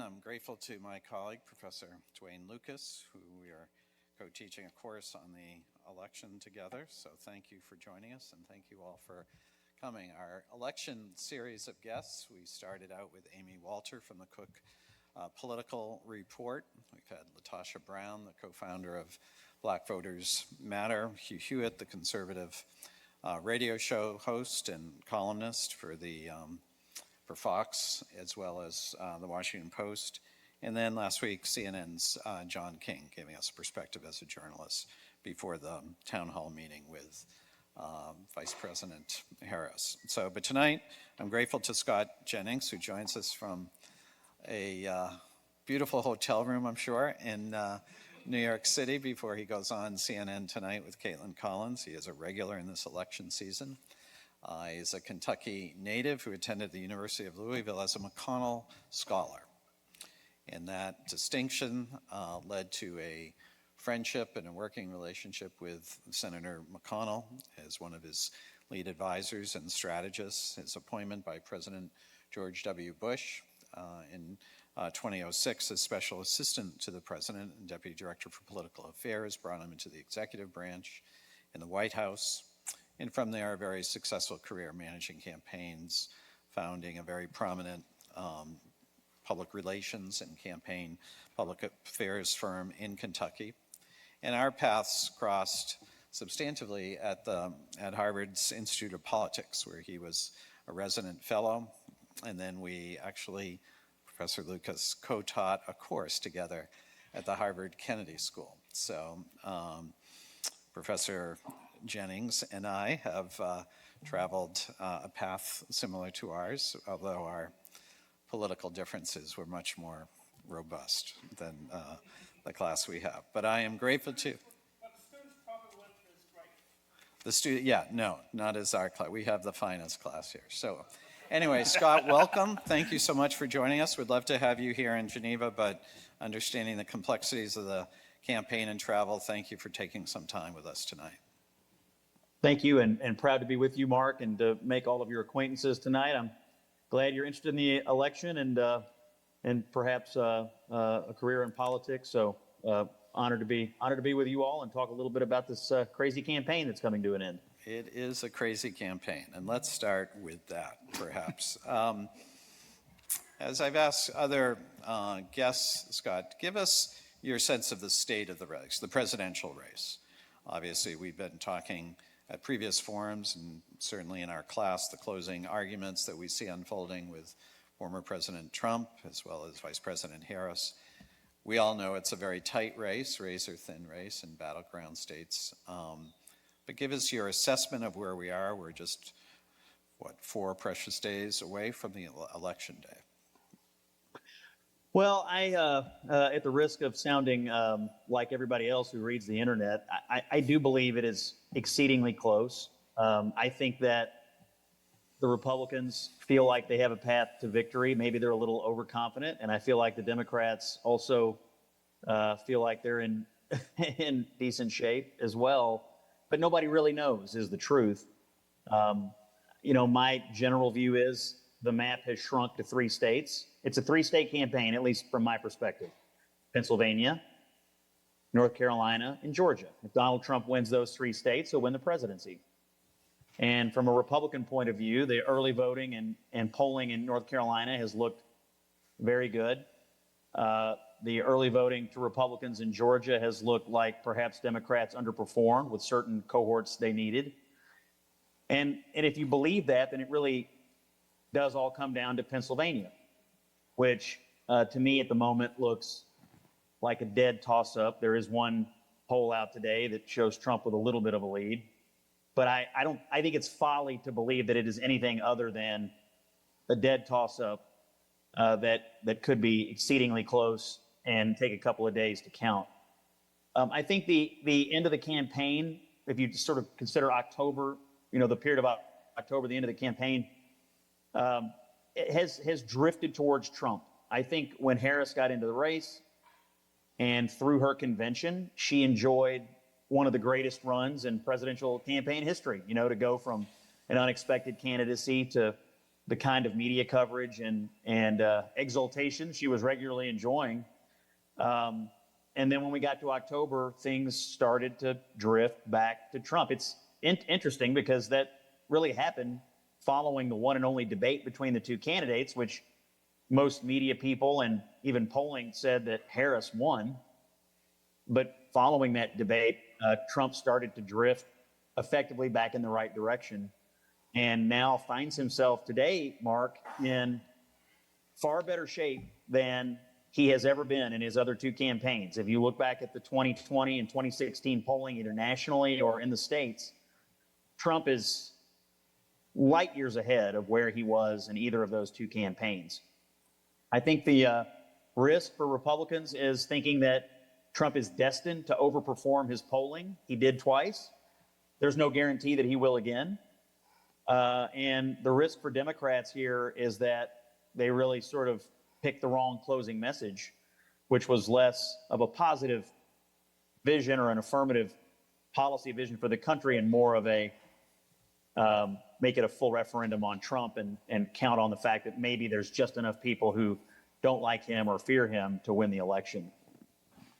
I'm grateful to my colleague, Professor Dwayne Lucas, who we are co-teaching a course on the election together. So thank you for joining us, and thank you all for coming. Our election series of guests, we started out with Amy Walter from the Cook Political Report. We've had Latasha Brown, the co-founder of Black Voters Matter, Hugh Hewitt, the conservative radio show host and columnist for Fox, as well as the Washington Post. And then last week, CNN's John King giving us a perspective as a journalist before the town hall meeting with Vice President Harris. But tonight, I'm grateful to Scott Jennings, who joins us from a beautiful hotel room, I'm sure, in New York City before he goes on CNN Tonight with Caitlin Collins. He is a regular in this election season. He's a Kentucky native who attended the University of Louisville as a McConnell Scholar. And that distinction led to a friendship and a working relationship with Senator McConnell as one of his lead advisors and strategists. His appointment by President George W. Bush in 2006 as special assistant to the president and deputy director for political affairs brought him into the executive branch in the White House. And from there, a very successful career managing campaigns, founding a very prominent public relations and campaign public affairs firm in Kentucky. And our paths crossed substantively at Harvard's Institute of Politics, where he was a resident fellow. And then we actually, Professor Lucas, co-taught a course together at the Harvard Kennedy School. So Professor Jennings and I have traveled a path similar to ours, although our political differences were much more robust than the class we have. But I am grateful to. But the students probably went to his right. The student, yeah, no, not as our class. We have the finest class here. So anyway, Scott, welcome. Thank you so much for joining us. We'd love to have you here in Geneva, but understanding the complexities of the campaign and travel, thank you for taking some time with us tonight. Thank you, and proud to be with you, Mark, and to make all of your acquaintances tonight. I'm glad you're interested in the election and perhaps a career in politics. So honored to be with you all and talk a little bit about this crazy campaign that's coming to an end. It is a crazy campaign, and let's start with that, perhaps. As I've asked other guests, Scott, give us your sense of the state of the race, the presidential race. Obviously, we've been talking at previous forums and certainly in our class, the closing arguments that we see unfolding with former President Trump as well as Vice President Harris. We all know it's a very tight race, razor-thin race in battleground states. But give us your assessment of where we are. We're just, 4 precious days away from the election day. Well, at the risk of sounding like everybody else who reads the internet, I do believe it is exceedingly close. I think that the Republicans feel like they have a path to victory. Maybe they're a little overconfident, and I feel like the Democrats also feel like they're in decent shape as well. But nobody really knows, is the truth. My general view is the map has shrunk to 3 states. It's a 3-state campaign, at least from my perspective. Pennsylvania, North Carolina, and Georgia. If Donald Trump wins those 3 states, he'll win the presidency. And from a Republican point of view, the early voting and polling in North Carolina has looked very good. The early voting to Republicans in Georgia has looked like perhaps Democrats underperformed with certain cohorts they needed. And if you believe that, then it really does all come down to Pennsylvania, which to me at the moment looks like a dead toss-up. There is one poll out today that shows Trump with a little bit of a lead. But I think it's folly to believe that it is anything other than a dead toss-up that could be exceedingly close and take a couple of days to count. I think the end of the campaign, if you sort of consider October, the period of October, the end of the campaign, it has drifted towards Trump. I think when Harris got into the race and through her convention, she enjoyed one of the greatest runs in presidential campaign history, to go from an unexpected candidacy to the kind of media coverage and exultation she was regularly enjoying. And then when we got to October, things started to drift back to Trump. It's interesting because that really happened following the one and only debate between the two candidates, which most media people and even polling said that Harris won. But following that debate, Trump started to drift effectively back in the right direction, and now finds himself today, Mark, in far better shape than he has ever been in his other two campaigns. If you look back at the 2020 and 2016 polling, either nationally or in the states, Trump is light years ahead of where he was in either of those two campaigns. I think the risk for Republicans is thinking that Trump is destined to overperform his polling. He did twice. There's no guarantee that he will again. And the risk for Democrats here is that they really sort of picked the wrong closing message, which was less of a positive vision or an affirmative policy vision for the country and more of a make it a full referendum on Trump and count on the fact that maybe there's just enough people who don't like him or fear him to win the election.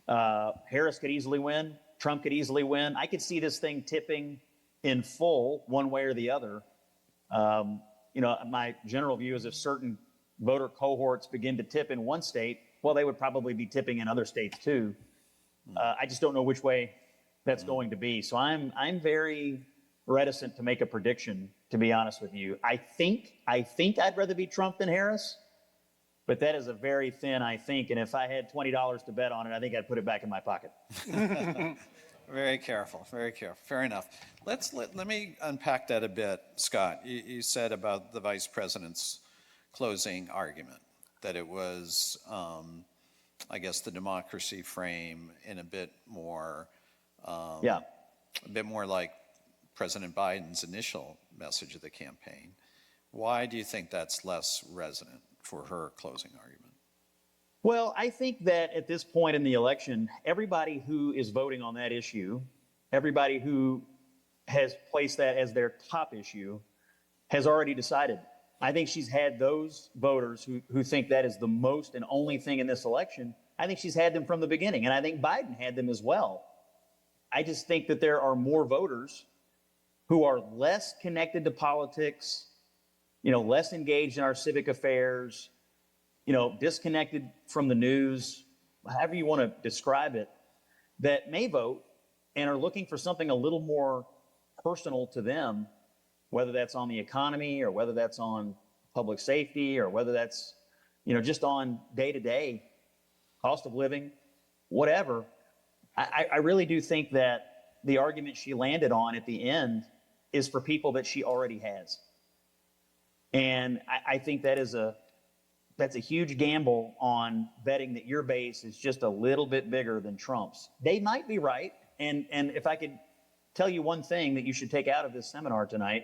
Harris could easily win. Trump could easily win. I could see this thing tipping in full one way or the other. My general view is if certain voter cohorts begin to tip in one state, well, they would probably be tipping in other states too. I just don't know which way that's going to be. So I'm very reticent to make a prediction, to be honest with you. I think I'd rather be Trump than Harris, but that is a very thin I think. And if I had $20 to bet on it, I think I'd put it back in my pocket. Very careful, very careful. Fair enough. Let me unpack that a bit, Scott. You said about the vice president's closing argument, that it was, I guess, the democracy frame in a bit more like President Biden's initial message of the campaign. Why do you think that's less resonant for her closing argument? Well, I think that at this point in the election, everybody who is voting on that issue, everybody who has placed that as their top issue, has already decided. I think she's had those voters who think that is the most and only thing in this election. I think she's had them from the beginning, and I think Biden had them as well. I just think that there are more voters who are less connected to politics, less engaged in our civic affairs, disconnected from the news, however you want to describe it, that may vote and are looking for something a little more personal to them, whether that's on the economy or whether that's on public safety or whether that's, just on day-to-day cost of living, whatever. I really do think that the argument she landed on at the end is for people that she already has. And I think that's a huge gamble on betting that your base is just a little bit bigger than Trump's. They might be right. And if I could tell you one thing that you should take out of this seminar tonight,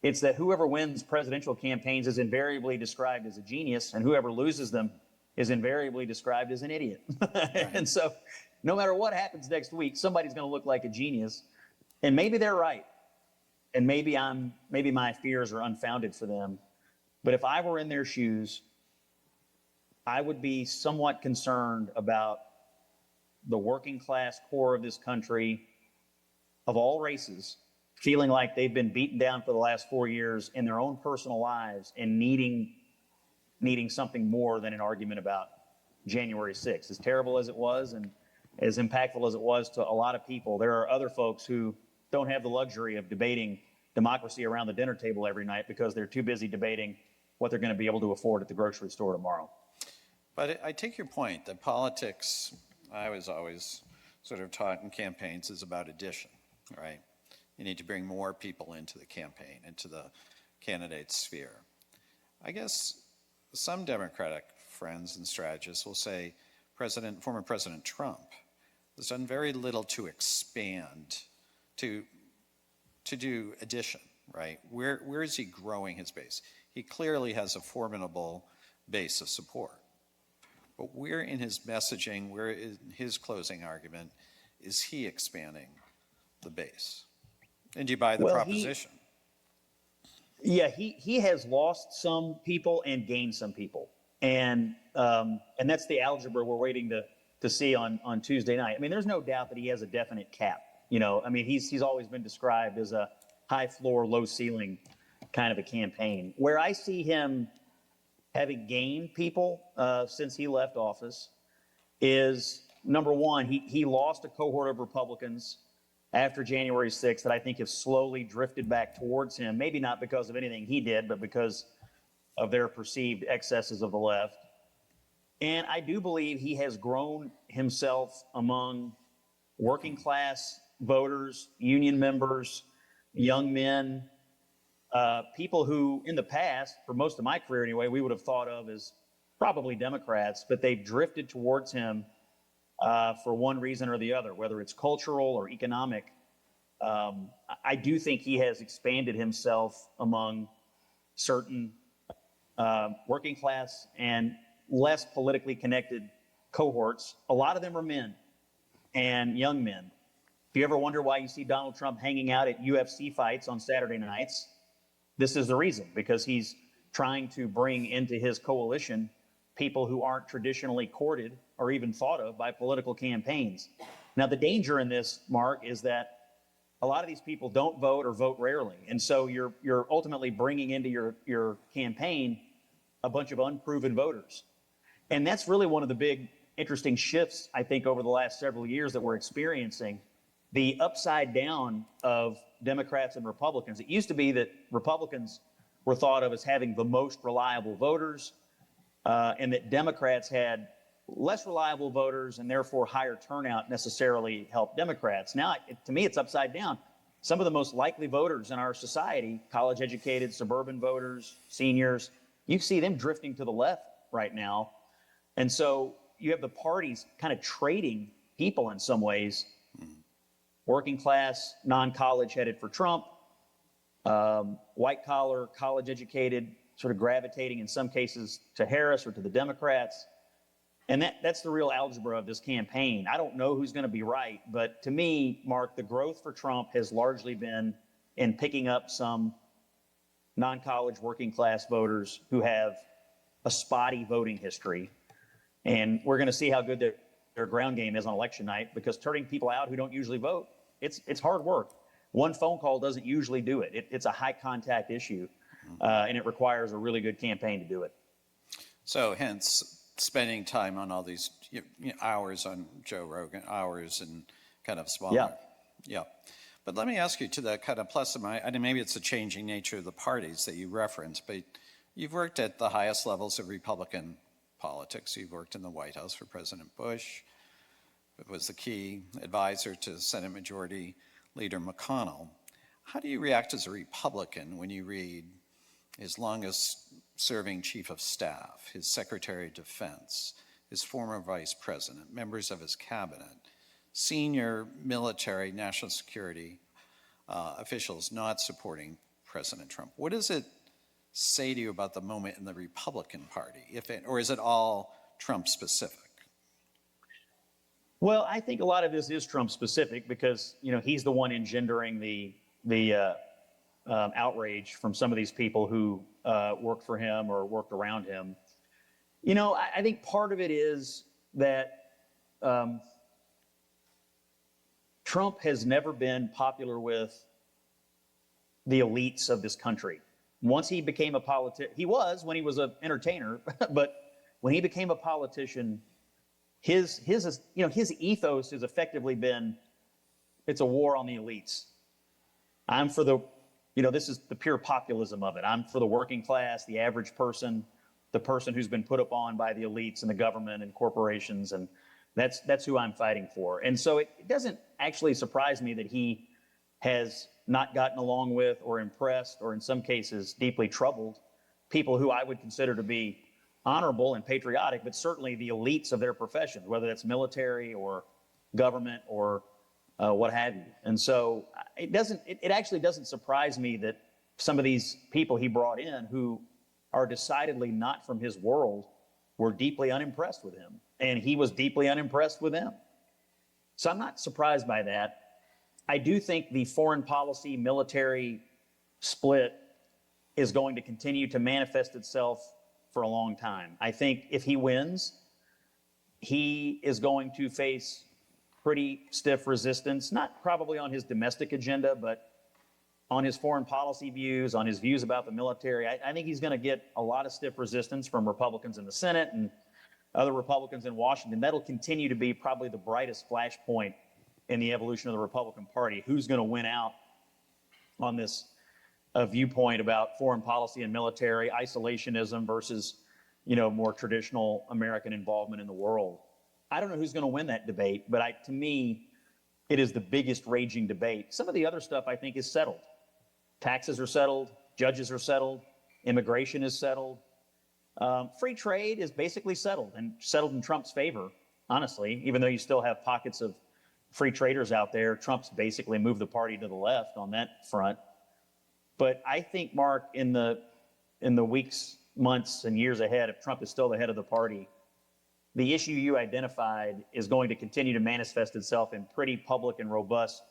it's that whoever wins presidential campaigns is invariably described as a genius, and whoever loses them is invariably described as an idiot. Right. And so no matter what happens next week, somebody's going to look like a genius. And maybe they're right. And maybe my fears are unfounded for them. But if I were in their shoes, I would be somewhat concerned about the working class core of this country, of all races, feeling like they've been beaten down for the last 4 years in their own personal lives and needing something more than an argument about January 6th. As terrible as it was and as impactful as it was to a lot of people, there are other folks who don't have the luxury of debating democracy around the dinner table every night because they're too busy debating what they're going to be able to afford at the grocery store tomorrow. But I take your point that politics, I was always sort of taught in campaigns, is about addition, right? You need to bring more people into the campaign, into the candidate sphere. I guess some Democratic friends and strategists will say former President Trump has done very little to expand, to do addition, right? Where is he growing his base? He clearly has a formidable base of support. But where in his messaging, where in his closing argument, is he expanding the base? And do you buy the proposition? Yeah, he has lost some people and gained some people, and that's the algebra we're waiting to see on Tuesday night. I mean, there's no doubt that he has a definite cap. I mean, he's always been described as a high floor, low ceiling kind of a campaign. Where I see him having gained people since he left office is number one, he lost a cohort of Republicans after January 6th that I think have slowly drifted back towards him, maybe not because of anything he did, but because of their perceived excesses of the left. And I do believe he has grown himself among working class voters, union members, young men, people who in the past, for most of my career anyway, we would have thought of as probably Democrats, but they've drifted towards him for one reason or the other, whether it's cultural or economic. I do think he has expanded himself among certain working class and less politically connected cohorts. A lot of them are men and young men. If you ever wonder why you see Donald Trump hanging out at UFC fights on Saturday nights, this is the reason, because he's trying to bring into his coalition people who aren't traditionally courted or even thought of by political campaigns. Now, the danger in this, Mark, is that a lot of these people don't vote or vote rarely. And so you're ultimately bringing into your campaign a bunch of unproven voters. And that's really one of the big interesting shifts, I think, over the last several years that we're experiencing. The upside down of Democrats and Republicans. It used to be that Republicans were thought of as having the most reliable voters, and that Democrats had less reliable voters and therefore higher turnout necessarily helped Democrats. Now, to me, it's upside down. Some of the most likely voters in our society, college educated, suburban voters, seniors, you see them drifting to the left right now. And so you have the parties kind of trading people in some ways. Working class, non-college headed for Trump, white collar, college educated, sort of gravitating in some cases to Harris or to the Democrats. And that's the real algebra of this campaign. I don't know who's going to be right, but to me, Mark, the growth for Trump has largely been in picking up some non-college working class voters who have a spotty voting history. And we're going to see how good their ground game is on election night, because turning people out who don't usually vote, it's hard work. One phone call doesn't usually do it. It's a high contact issue, and it requires a really good campaign to do it. So hence spending time on all these hours on Joe Rogan, hours and kind of smaller. Yeah. But let me ask you, to the kind of plus of my, and maybe it's the changing nature of the parties that you referenced, but you've worked at the highest levels of Republican politics. You've worked in the White House for President Bush. It was the key advisor to Senate Majority Leader McConnell. How do you react as a Republican when you read his longest serving chief of staff, his Secretary of Defense, his former vice president, members of his cabinet, senior military, national security officials not supporting President Trump? What does it say to you about the moment in the Republican Party, or is it all Trump specific? Well, I think a lot of this is Trump specific because, he's the one engendering the outrage from some of these people who worked for him or worked around him. I think part of it is that Trump has never been popular with the elites of this country. Once he became a politician, he was when he was an entertainer, but when he became a politician, his ethos has effectively been, it's a war on the elites. I'm for this is the pure populism of it. I'm for the working class, the average person, the person who's been put upon by the elites and the government and corporations, and that's who I'm fighting for. And so it doesn't actually surprise me that he has not gotten along with or impressed, or in some cases deeply troubled, people who I would consider to be honorable and patriotic, but certainly the elites of their professions, whether that's military or government or what have you. And so it actually doesn't surprise me that some of these people he brought in who are decidedly not from his world were deeply unimpressed with him, and he was deeply unimpressed with them. So I'm not surprised by that. I do think the foreign policy military split is going to continue to manifest itself for a long time. I think if he wins, he is going to face pretty stiff resistance, not probably on his domestic agenda, but on his foreign policy views, on his views about the military. I think he's going to get a lot of stiff resistance from Republicans in the Senate and other Republicans in Washington. That'll continue to be probably the brightest flashpoint in the evolution of the Republican Party. Who's going to win out on this viewpoint about foreign policy and military, isolationism versus, more traditional American involvement in the world? I don't know who's going to win that debate, but to me, it is the biggest raging debate. Some of the other stuff I think is settled. Taxes are settled, judges are settled, immigration is settled. Free trade is basically settled, and settled in Trump's favor, honestly. Even though you still have pockets of free traders out there, Trump's basically moved the party to the left on that front. But I think, Mark, in the weeks, months, and years ahead, if Trump is still the head of the party, the issue you identified is going to continue to manifest itself in pretty public and robust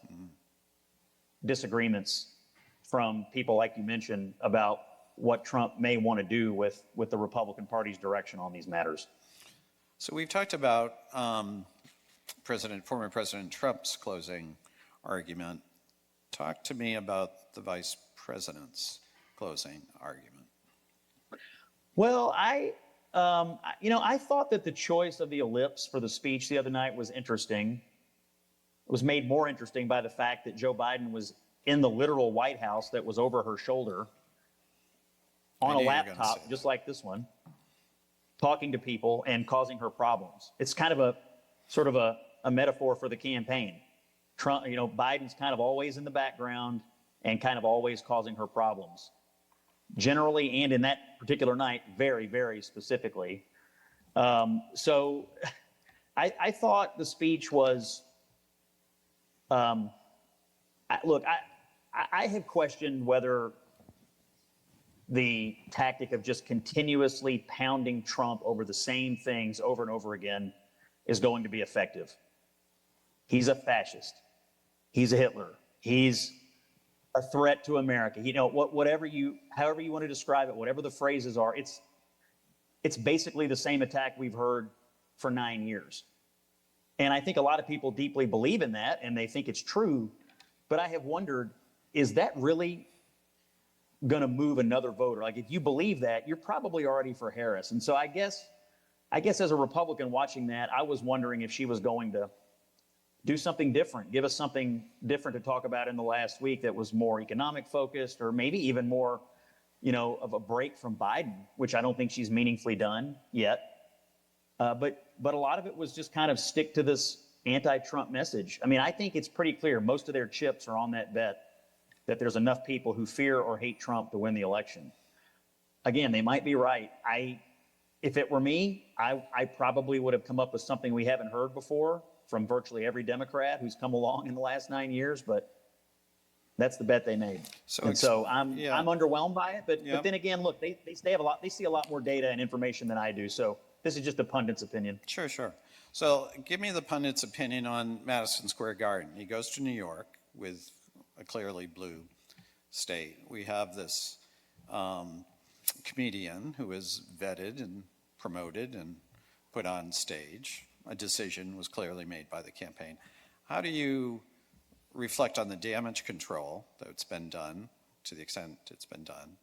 disagreements from people like you mentioned about what Trump may want to do with the Republican Party's direction on these matters. So we've talked about former President Trump's closing argument. Talk to me about the Vice President's closing argument. Well, I thought that the choice of the ellipse for the speech the other night was interesting. It was made more interesting by the fact that Joe Biden was in the literal White House that was over her shoulder on a laptop, just like this one, talking to people and causing her problems. It's kind of a metaphor for the campaign. Trump, Biden's kind of always in the background and kind of always causing her problems. Generally, and in that particular night, very, very specifically. So I thought the speech was, I have questioned whether the tactic of just continuously pounding Trump over the same things over and over again is going to be effective. He's a fascist. He's a Hitler. He's a threat to America. However you want to describe it, whatever the phrases are, it's basically the same attack we've heard for 9 years. And I think a lot of people deeply believe in that, and they think it's true. But I have wondered, is that really going to move another voter? Like, if you believe that, you're probably already for Harris. And so I guess as a Republican watching that, I was wondering if she was going to do something different, give us something different to talk about in the last week that was more economic focused, or maybe even more, of a break from Biden, which I don't think she's meaningfully done yet. But a lot of it was just kind of stick to this anti-Trump message. I mean, I think it's pretty clear most of their chips are on that bet that there's enough people who fear or hate Trump to win the election. Again, they might be right. If it were me, I probably would have come up with something we haven't heard before from virtually every Democrat who's come along in the last 9 years, but that's the bet they made. So I'm underwhelmed by it, but then again, look, they see a lot more data and information than I do. So this is just a pundit's opinion. Sure. So give me the pundit's opinion on Madison Square Garden. He goes to New York with a clearly blue state. We have this comedian who is vetted and promoted and put on stage. A decision was clearly made by the campaign. How do you reflect on the damage control that's been done, to the extent it's been done,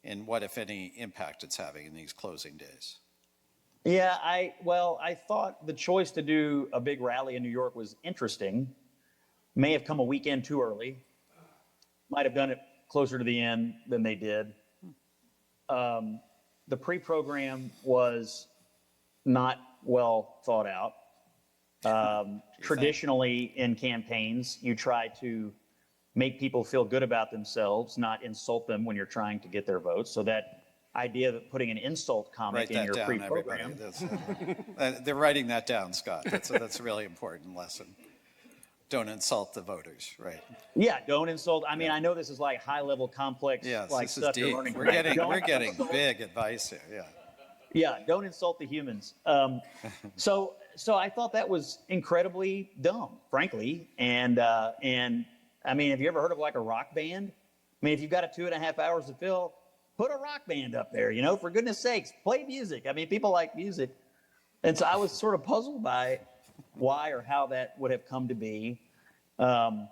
and what, if any, impact it's having in these closing days? Yeah, I thought the choice to do a big rally in New York was interesting. May have come a weekend too early. Might have done it closer to the end than they did. The pre-program was not well thought out. Traditionally in campaigns, you try to make people feel good about themselves, not insult them when you're trying to get their votes. So that idea that putting an insult comic in your pre-program. They're writing that down, Scott. That's a really important lesson. Don't insult the voters, right? Yeah, don't insult. I mean, I know this is like high-level complex, like stuff you're learning. We're getting big advice here. Yeah, don't insult the humans. So I thought that was incredibly dumb, frankly. And I mean, have you ever heard of like a rock band? I mean, if you've got 2.5 hours to fill, put a rock band up there, for goodness sakes, play music. I mean, people like music. And so I was sort of puzzled by why or how that would have come to be. The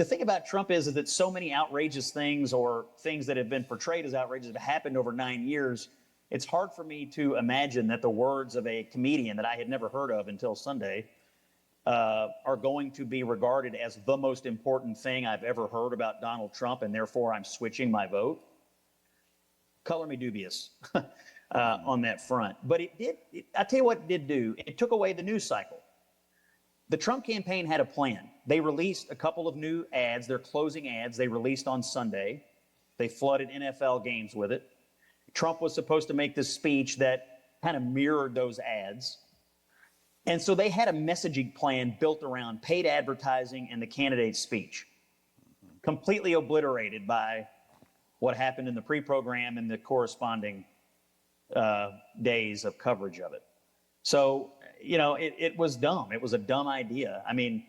thing about Trump is that so many outrageous things or things that have been portrayed as outrageous have happened over 9 years. It's hard for me to imagine that the words of a comedian that I had never heard of until Sunday are going to be regarded as the most important thing I've ever heard about Donald Trump, and therefore I'm switching my vote. Color me dubious on that front. But I tell you what it did do. It took away the news cycle. The Trump campaign had a plan. They released a couple of new ads, their closing ads they released on Sunday. They flooded NFL games with it. Trump was supposed to make this speech that kind of mirrored those ads. And so they had a messaging plan built around paid advertising and the candidate's speech, completely obliterated by what happened in the pre-program and the corresponding days of coverage of it. So, it was dumb. It was a dumb idea. I mean,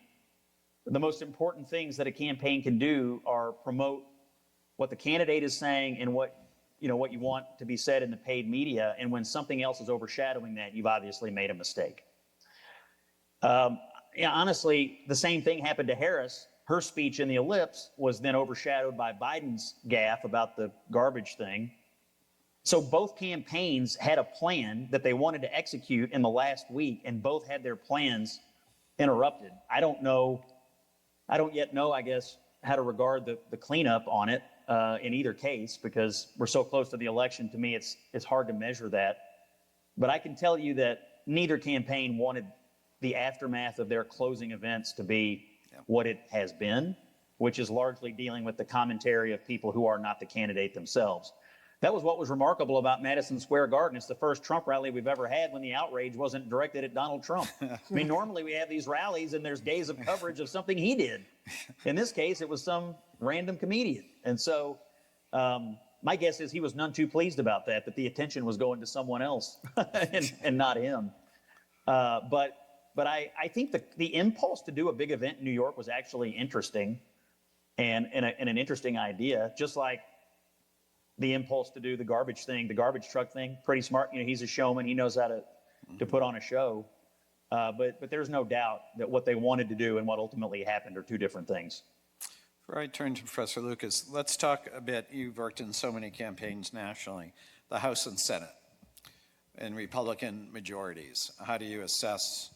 the most important things that a campaign can do are promote what the candidate is saying and what you want to be said in the paid media. And when something else is overshadowing that, you've obviously made a mistake. Honestly, the same thing happened to Harris. Her speech in the ellipse was then overshadowed by Biden's gaffe about the garbage thing. So both campaigns had a plan that they wanted to execute in the last week, and both had their plans interrupted. I don't yet know, I guess, how to regard the cleanup on it in either case, because we're so close to the election. To me, it's hard to measure that. But I can tell you that neither campaign wanted the aftermath of their closing events to be what it has been, which is largely dealing with the commentary of people who are not the candidate themselves. That was what was remarkable about Madison Square Garden. It's the first Trump rally we've ever had when the outrage wasn't directed at Donald Trump. I mean, normally we have these rallies and there's days of coverage of something he did. In this case, it was some random comedian. And so my guess is he was none too pleased about that the attention was going to someone else and not him. But I think the impulse to do a big event in New York was actually interesting and an interesting idea, just like the impulse to do the garbage truck thing. Pretty smart. He's a showman. He knows how to put on a show. But there's no doubt that what they wanted to do and what ultimately happened are two different things. Before I turn to Professor Lucas, let's talk a bit. You've worked in so many campaigns nationally, the House and Senate and Republican majorities. How do you assess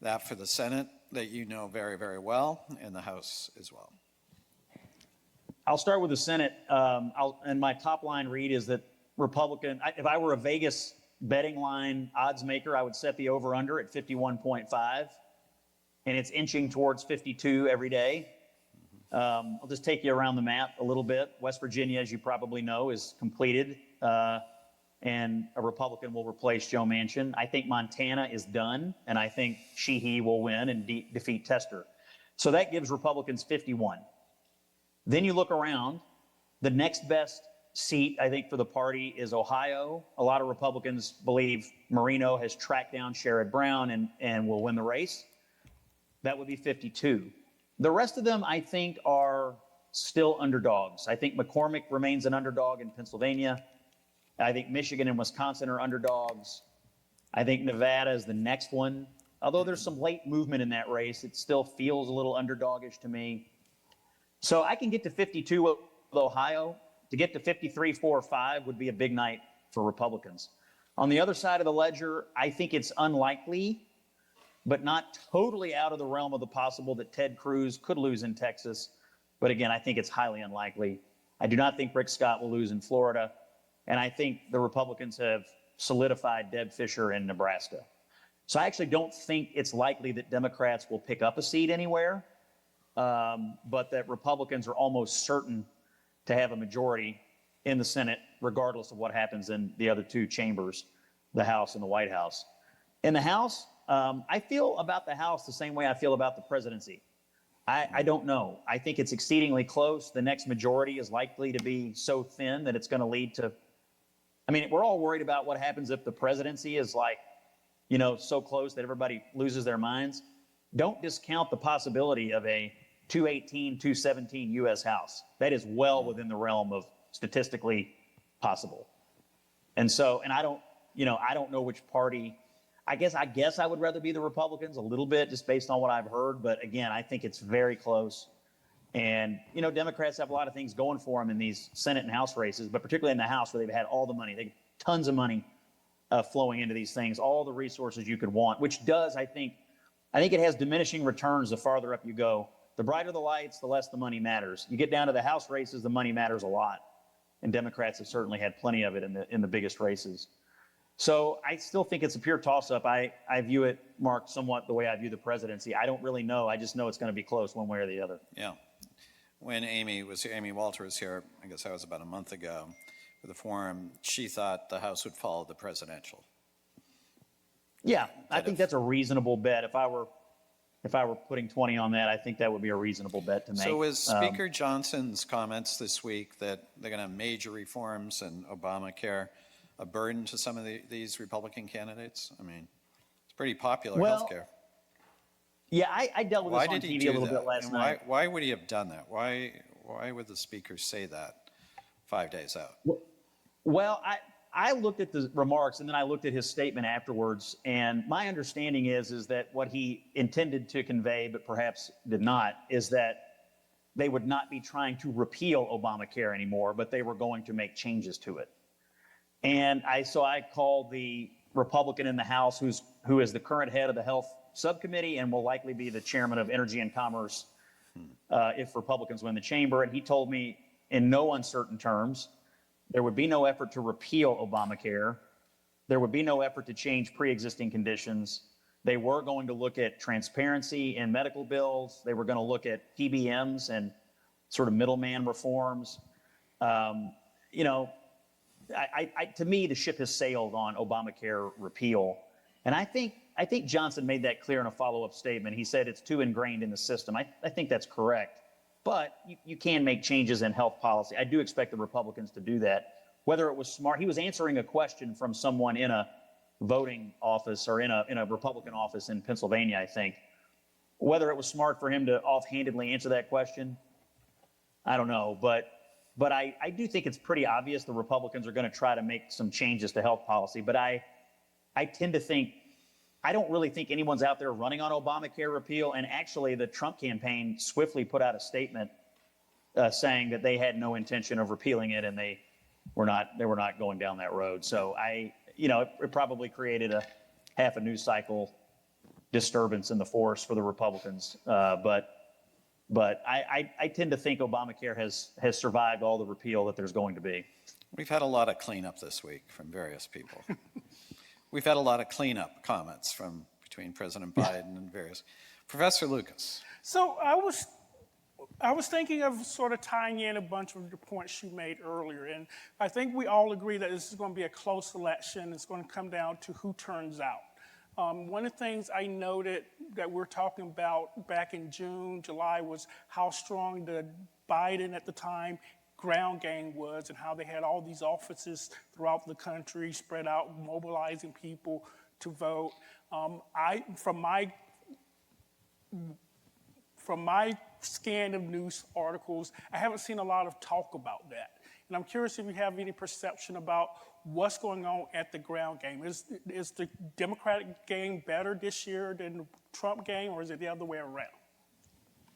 that for the Senate that you know very, very well, and the House as well? I'll start with the Senate. And my top line read is that if I were a Vegas betting line odds maker, I would set the over-under at 51.5, and it's inching towards 52 every day. I'll just take you around the map a little bit. West Virginia, as you probably know, is completed, and a Republican will replace Joe Manchin. I think Montana is done, and I think Sheehy will win and defeat Tester. So that gives Republicans 51. Then you look around, the next best seat, I think, for the party is Ohio. A lot of Republicans believe Marino has tracked down Sherrod Brown and will win the race. That would be 52. The rest of them, I think, are still underdogs. I think McCormick remains an underdog in Pennsylvania. I think Michigan and Wisconsin are underdogs. I think Nevada is the next one. Although there's some late movement in that race, it still feels a little underdogish to me. So I can get to 52 with Ohio. To get to 53, 4, or 5 would be a big night for Republicans. On the other side of the ledger, I think it's unlikely, but not totally out of the realm of the possible that Ted Cruz could lose in Texas. But again, I think it's highly unlikely. I do not think Rick Scott will lose in Florida. And I think the Republicans have solidified Deb Fischer in Nebraska. So I actually don't think it's likely that Democrats will pick up a seat anywhere. But that Republicans are almost certain to have a majority in the Senate, regardless of what happens in the other two chambers, the House and the White House. In the House, I feel about the House the same way I feel about the presidency. I don't know. I think it's exceedingly close. The next majority is likely to be so thin that it's going to lead to, we're all worried about what happens if the presidency is so close that everybody loses their minds. Don't discount the possibility of a 218, 217 U.S. House. That is well within the realm of statistically possible. And so, and I don't know which party. I guess I would rather be the Republicans a little bit, just based on what I've heard. But again, I think it's very close. And, Democrats have a lot of things going for them in these Senate and House races, but particularly in the House where they've had all the money. They tons of money flowing into these things, all the resources you could want, which does, I think it has diminishing returns the farther up you go. The brighter the lights, the less the money matters. You get down to the House races, the money matters a lot. And Democrats have certainly had plenty of it in the biggest races. So I still think it's a pure toss-up. I view it, Mark, somewhat the way I view the presidency. I don't really know. I just know it's going to be close one way or the other. Yeah. When Amy Walter was here, I guess that was about a month ago, for the forum, she thought the House would follow the presidential. Yeah, I think that's a reasonable bet. If I were putting 20 on that, I think that would be a reasonable bet to make. So is Speaker Johnson's comments this week that they're going to have major reforms and Obamacare a burden to some of these Republican candidates? I mean, it's pretty popular healthcare. Yeah, I dealt with this on TV a little bit last night. Why would he have done that? Why would the speaker say that 5 days out? Well, I looked at the remarks and then I looked at his statement afterwards, and my understanding is that what he intended to convey, but perhaps did not, is that they would not be trying to repeal Obamacare anymore, but they were going to make changes to it. And so I called the Republican in the House who is the current head of the Health Subcommittee and will likely be the chairman of Energy and Commerce if Republicans win the chamber. And he told me in no uncertain terms there would be no effort to repeal Obamacare. There would be no effort to change pre-existing conditions. They were going to look at transparency in medical bills. They were going to look at PBMs and sort of middleman reforms. To me, the ship has sailed on Obamacare repeal. And I think Johnson made that clear in a follow-up statement. He said it's too ingrained in the system. I think that's correct. But you can make changes in health policy. I do expect the Republicans to do that. Whether it was smart, he was answering a question from someone in a voting office or in a Republican office in Pennsylvania, I think. Whether it was smart for him to offhandedly answer that question, I don't know. But I do think it's pretty obvious the Republicans are going to try to make some changes to health policy. But I tend to think, I don't really think anyone's out there running on Obamacare repeal. And actually, the Trump campaign swiftly put out a statement saying that they had no intention of repealing it, and they were not going down that road. So it probably created half a news cycle disturbance in the force for the Republicans. But I tend to think Obamacare has survived all the repeal that there's going to be. We've had a lot of cleanup this week from various people. We've had a lot of cleanup comments from between President Biden and various. Professor Lucas. So I was thinking of sort of tying in a bunch of the points you made earlier, and I think we all agree that this is going to be a close election. It's going to come down to who turns out. One of the things I noted that we're talking about back in June, July, was how strong the Biden at the time ground game was, and how they had all these offices throughout the country spread out, mobilizing people to vote. From my scan of news articles, I haven't seen a lot of talk about that. And I'm curious if you have any perception about what's going on at the ground game. Is the Democratic game better this year than the Trump game, or is it the other way around?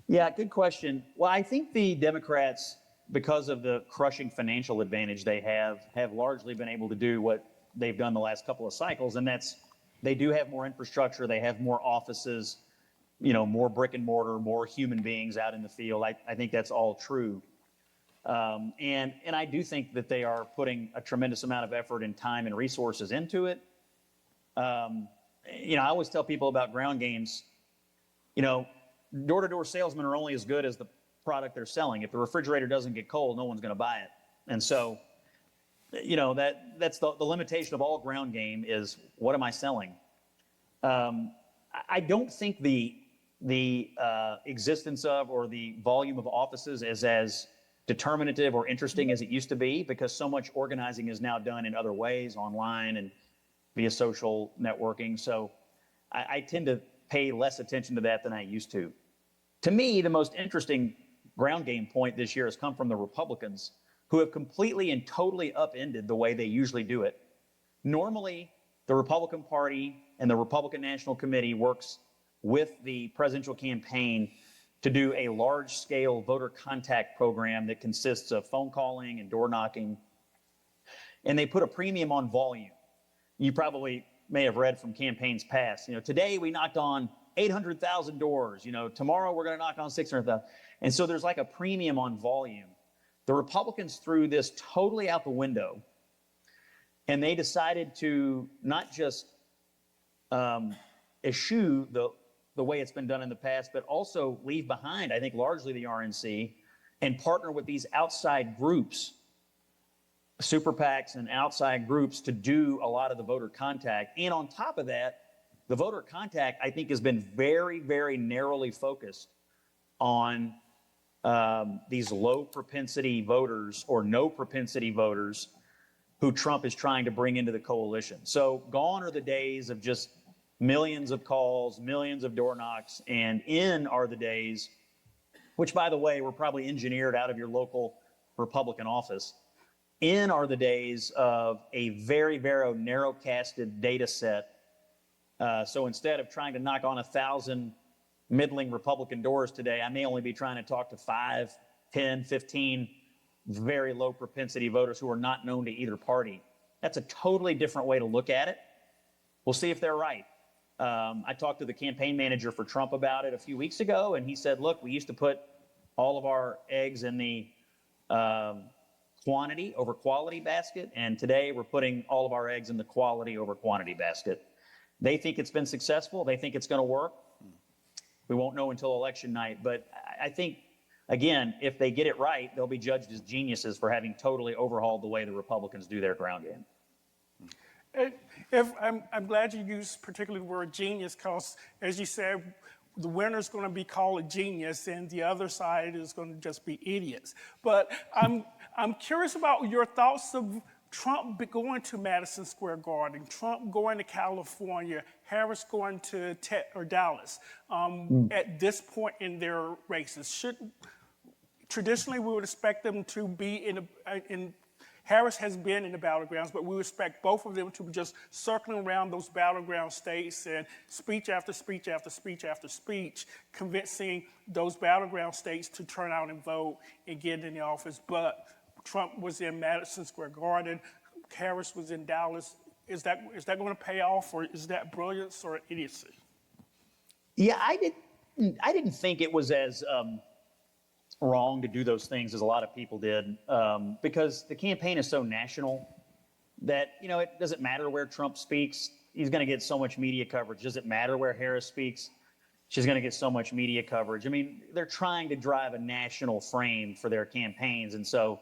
Yeah, good question. Well, I think the Democrats, because of the crushing financial advantage they have largely been able to do what they've done the last couple of cycles, and that's they do have more infrastructure, they have more offices, more brick and mortar, more human beings out in the field. I think that's all true. And I do think that they are putting a tremendous amount of effort and time and resources into it. I always tell people about ground games, door-to-door salesmen are only as good as the product they're selling. If the refrigerator doesn't get cold, no one's going to buy it. And so, that's the limitation of all ground game is, what am I selling? I don't think the existence of or the volume of offices is as determinative or interesting as it used to be, because so much organizing is now done in other ways, online and via social networking. So I tend to pay less attention to that than I used to. To me, the most interesting ground game point this year has come from the Republicans, who have completely and totally upended the way they usually do it. Normally, the Republican Party and the Republican National Committee works with the presidential campaign to do a large-scale voter contact program that consists of phone calling and door knocking, and they put a premium on volume. You probably may have read from campaigns past, today we knocked on 800,000 doors, tomorrow we're going to knock on 600,000. And so there's like a premium on volume. The Republicans threw this totally out the window, and they decided to not just eschew the way it's been done in the past, but also leave behind, I think, largely the RNC and partner with these outside groups, super PACs and outside groups, to do a lot of the voter contact. And on top of that, the voter contact, I think, has been very, very narrowly focused on these low propensity voters or no propensity voters who Trump is trying to bring into the coalition. So gone are the days of just millions of calls, millions of door knocks, and in are the days, which, by the way, were probably engineered out of your local Republican office. In are the days of a very, very narrow-casted data set. So instead of trying to knock on 1,000 middling Republican doors today, I may only be trying to talk to 5, 10, 15 very low propensity voters who are not known to either party. That's a totally different way to look at it. We'll see if they're right. I talked to the campaign manager for Trump about it a few weeks ago, and he said, look, we used to put all of our eggs in the quantity over quality basket, and today we're putting all of our eggs in the quality over quantity basket. They think it's been successful. They think it's going to work. We won't know until election night, but I think, again, if they get it right, they'll be judged as geniuses for having totally overhauled the way the Republicans do their ground game. I'm glad you used particularly the word genius, because, as you said, the winner's going to be called a genius, and the other side is going to just be idiots. But I'm curious about your thoughts of Trump going to Madison Square Garden, Trump going to California, Harris going to Dallas at this point in their races. Traditionally, we would expect them to be in Harris has been in the battlegrounds, but we expect both of them to be just circling around those battleground states and speech after speech after speech after speech, convincing those battleground states to turn out and vote and get in the office. But Trump was in Madison Square Garden, Harris was in Dallas. Is that going to pay off, or is that brilliance or idiocy? Yeah, I didn't think it was as wrong to do those things as a lot of people did, because the campaign is so national that, it doesn't matter where Trump speaks. He's going to get so much media coverage. Does it matter where Harris speaks? She's going to get so much media coverage. I mean, they're trying to drive a national frame for their campaigns, and so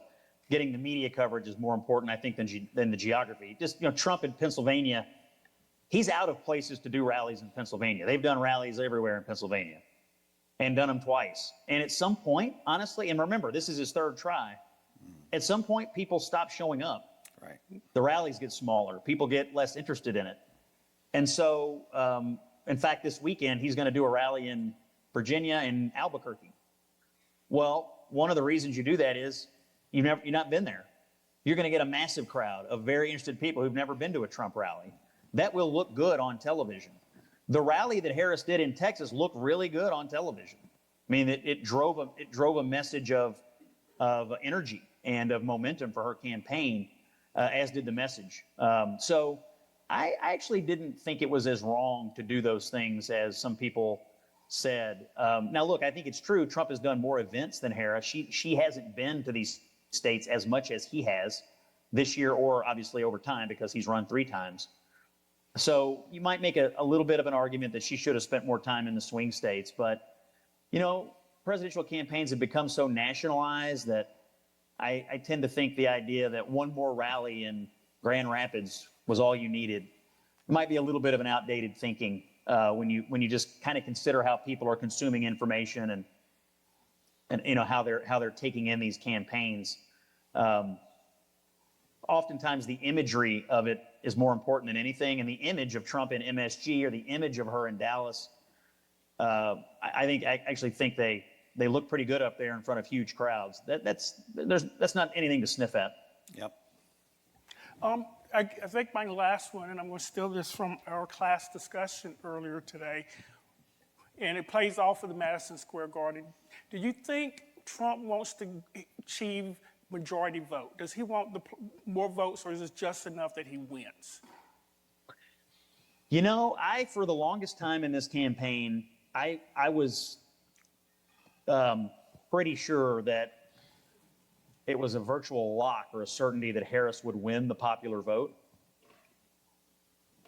getting the media coverage is more important, I think, than the geography. Just, Trump in Pennsylvania, he's out of places to do rallies in Pennsylvania. They've done rallies everywhere in Pennsylvania and done them twice. And at some point, honestly, and remember, this is his third try, at some point, people stop showing up. Right. The rallies get smaller. People get less interested in it. And so, in fact, this weekend, he's going to do a rally in Virginia and Albuquerque. Well, one of the reasons you do that is you've not been there. You're going to get a massive crowd of very interested people who've never been to a Trump rally. That will look good on television. The rally that Harris did in Texas looked really good on television. I mean, it drove a message of energy and of momentum for her campaign, as did the message. So I actually didn't think it was as wrong to do those things as some people said. Now, look, I think it's true. Trump has done more events than Harris. She hasn't been to these states as much as he has this year, or obviously over time, because he's run 3 times. So you might make a little bit of an argument that she should have spent more time in the swing states. But, presidential campaigns have become so nationalized that I tend to think the idea that one more rally in Grand Rapids was all you needed might be a little bit of an outdated thinking when you just kind of consider how people are consuming information and how they're taking in these campaigns. Oftentimes the imagery of it is more important than anything, and the image of Trump in MSG or the image of her in Dallas I actually think they look pretty good up there in front of huge crowds. That's not anything to sniff at. Yep. I think my last one, and I'm going to steal this from our class discussion earlier today, and it plays off of the Madison Square Garden. Do you think Trump wants to achieve majority vote? Does he want more votes, or is it just enough that he wins? You know, for the longest time in this campaign, I was pretty sure that it was a virtual lock or a certainty that Harris would win the popular vote.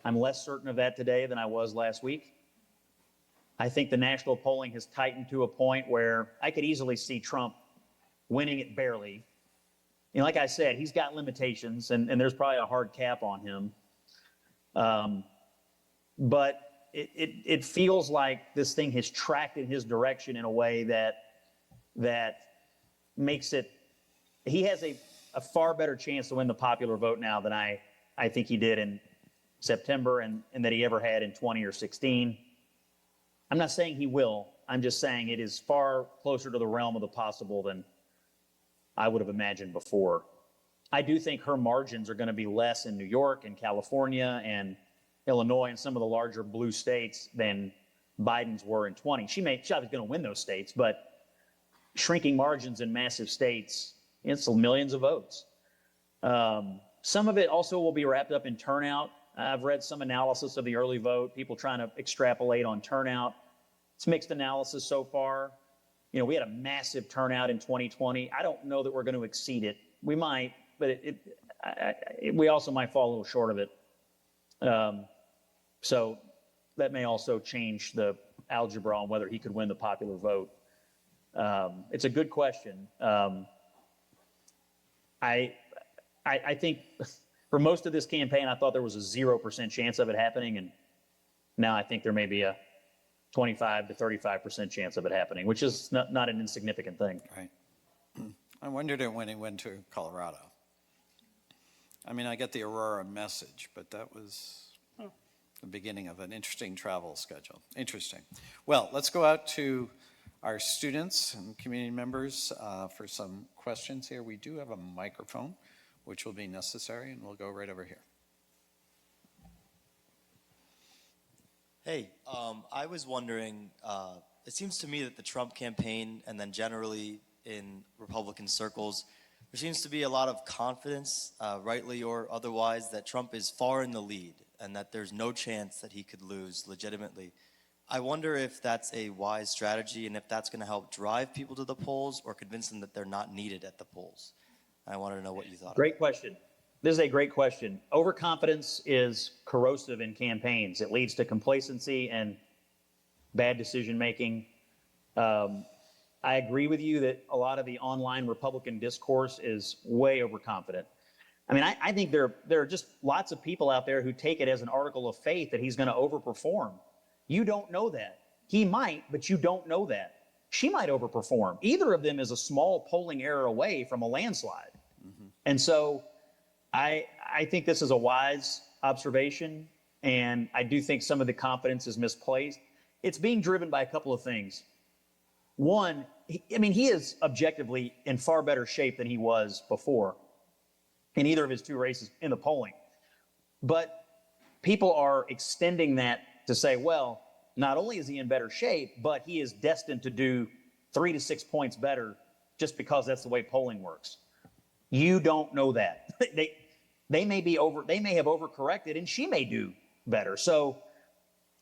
I'm less certain of that today than I was last week. I think the national polling has tightened to a point where I could easily see Trump winning it barely. You know, like I said, he's got limitations, and there's probably a hard cap on him. But it feels like this thing has tracked in his direction in a way that makes it. He has a far better chance to win the popular vote now than I think he did in September and that he ever had in 20 or 16. I'm not saying he will. I'm just saying it is far closer to the realm of the possible than I would have imagined before. I do think her margins are going to be less in New York and California and Illinois and some of the larger blue states than Biden's were in 20. She was going to win those states, but shrinking margins in massive states, it's millions of votes. Some of it also will be wrapped up in turnout. I've read some analysis of the early vote, people trying to extrapolate on turnout. It's mixed analysis so far. You know, we had a massive turnout in 2020. I don't know that we're going to exceed it. We might, but we also might fall a little short of it. So that may also change the algebra on whether he could win the popular vote. It's a good question. I think for most of this campaign, I thought there was a 0% chance of it happening, and now I think there may be a 25 to 35% chance of it happening, which is not an insignificant thing. Right. I wondered it when he went to Colorado. I mean, I get the Aurora message, but that was the beginning of an interesting travel schedule. Interesting. Well, let's go out to our students and community members for some questions here. We do have a microphone, which will be necessary, and we'll go right over here. Hey, I was wondering, it seems to me that the Trump campaign and then generally in Republican circles, there seems to be a lot of confidence, rightly or otherwise, that Trump is far in the lead and that there's no chance that he could lose legitimately. I wonder if that's a wise strategy and if that's going to help drive people to the polls or convince them that they're not needed at the polls. I wanted to know what you thought. Great question. This is a great question. Overconfidence is corrosive in campaigns. It leads to complacency and bad decision making. I agree with you that a lot of the online Republican discourse is way overconfident. I mean, I think there are just lots of people out there who take it as an article of faith that he's going to overperform. You don't know that. He might, but you don't know that. She might overperform. Either of them is a small polling error away from a landslide. Mm-hmm. And so I think this is a wise observation, and I do think some of the confidence is misplaced. It's being driven by a couple of things. One, he is objectively in far better shape than he was before in either of his two races in the polling. But people are extending that to say, well, not only is he in better shape, but he is destined to do 3 to 6 points better just because that's the way polling works. You don't know that. They may have overcorrected, and she may do better. So,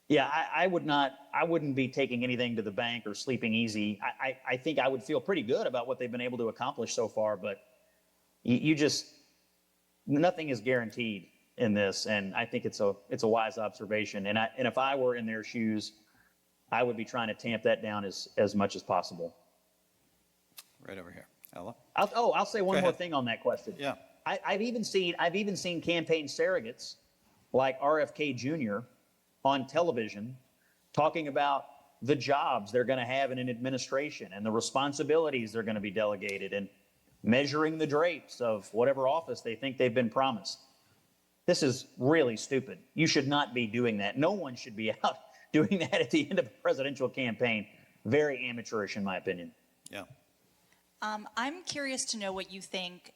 yeah, I wouldn't be taking anything to the bank or sleeping easy. I think I would feel pretty good about what they've been able to accomplish so far, but nothing is guaranteed in this, and I think it's a wise observation. And if I were in their shoes, I would be trying to tamp that down as much as possible. Right over here. Ella? I'll say one more thing on that question. Yeah. I've even seen campaign surrogates like RFK Jr. on television talking about the jobs they're going to have in an administration and the responsibilities they're going to be delegated and measuring the drapes of whatever office they think they've been promised. This is really stupid. You should not be doing that. No one should be out doing that at the end of a presidential campaign, very amateurish in my opinion. Yeah. I'm curious to know what you think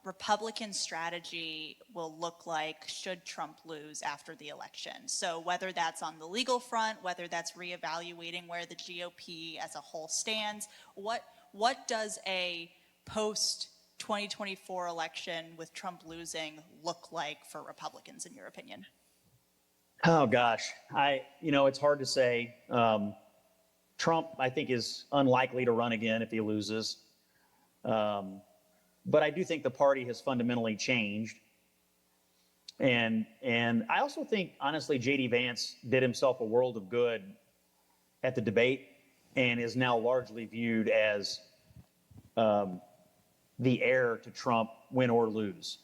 Republican strategy will look like should Trump lose after the election. So whether that's on the legal front, whether that's reevaluating where the GOP as a whole stands, what does a post-2024 election with Trump losing look like for Republicans, in your opinion? Oh gosh, it's hard to say. Trump, I think, is unlikely to run again if he loses. But I do think the party has fundamentally changed. And I also think, honestly, J.D. Vance did himself a world of good at the debate and is now largely viewed as the heir to Trump, win or lose.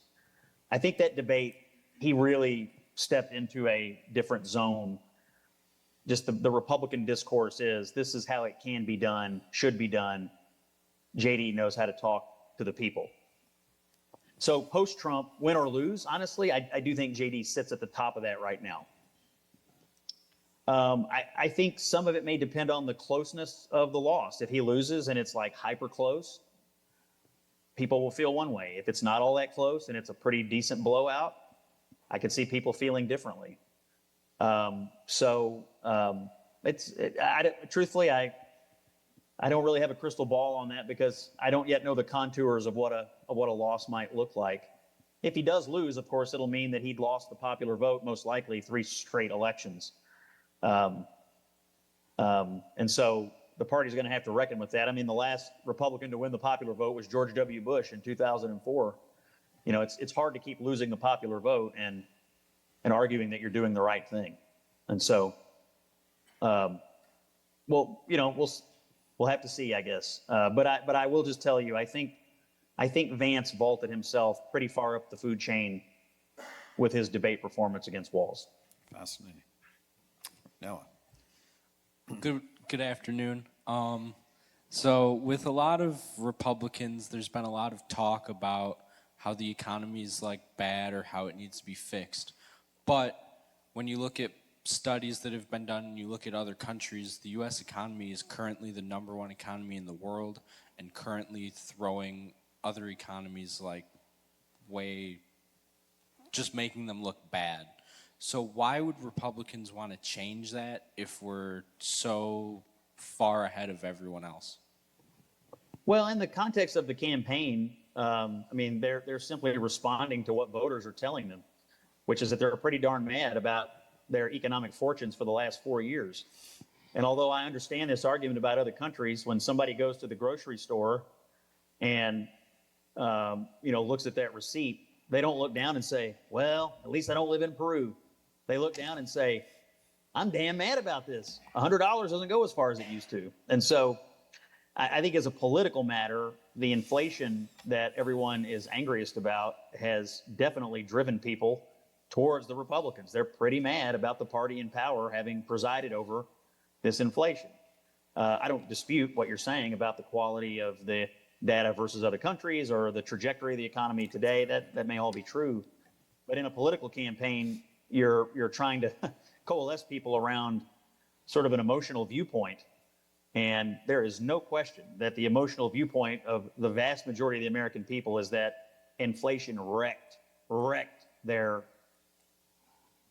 I think that debate, he really stepped into a different zone. Just the Republican discourse is, this is how it can be done, should be done. JD knows how to talk to the people. So post-Trump, win or lose, honestly, I do think JD sits at the top of that right now. I think some of it may depend on the closeness of the loss. If he loses and it's like hyper close, people will feel one way. If it's not all that close and it's a pretty decent blowout, I could see people feeling differently. Truthfully, I don't really have a crystal ball on that because I don't yet know the contours of what a loss might look like. If he does lose, of course, it'll mean that he'd lost the popular vote, most likely 3 straight elections. And so the party's going to have to reckon with that. I mean, the last Republican to win the popular vote was George W. Bush in 2004. It's hard to keep losing the popular vote and arguing that you're doing the right thing. And so, we'll have to see, I guess. But I will just tell you, I think Vance vaulted himself pretty far up the food chain with his debate performance against Walz. Fascinating. Noah. Good afternoon. So with a lot of Republicans, there's been a lot of talk about how the economy is like bad or how it needs to be fixed. But when you look at studies that have been done and you look at other countries, the U.S. economy is currently the #1 economy in the world and currently throwing other economies like way, just making them look bad. So why would Republicans want to change that if we're so far ahead of everyone else? Well, in the context of the campaign, they're simply responding to what voters are telling them, which is that they're pretty darn mad about their economic fortunes for the last 4 years. And although I understand this argument about other countries, when somebody goes to the grocery store and looks at that receipt, they don't look down and say, well, at least I don't live in Peru. They look down and say, I'm damn mad about this. $100 doesn't go as far as it used to. And so I think as a political matter, the inflation that everyone is angriest about has definitely driven people towards the Republicans. They're pretty mad about the party in power having presided over this inflation. I don't dispute what you're saying about the quality of the data versus other countries or the trajectory of the economy today. That may all be true. But in a political campaign, you're trying to coalesce people around sort of an emotional viewpoint. And there is no question that the emotional viewpoint of the vast majority of the American people is that inflation wrecked their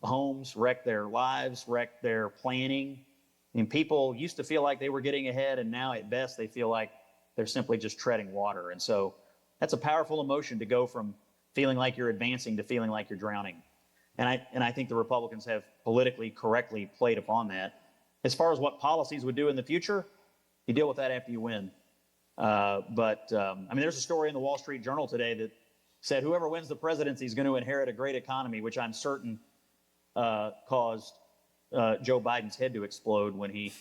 homes, wrecked their lives, wrecked their planning. And people used to feel like they were getting ahead, and now at best they feel like they're simply just treading water. And so that's a powerful emotion to go from feeling like you're advancing to feeling like you're drowning. And I think the Republicans have politically correctly played upon that. As far as what policies would do in the future, you deal with that after you win. There's a story in the Wall Street Journal today that said whoever wins the presidency is going to inherit a great economy, which I'm certain caused Joe Biden's head to explode when he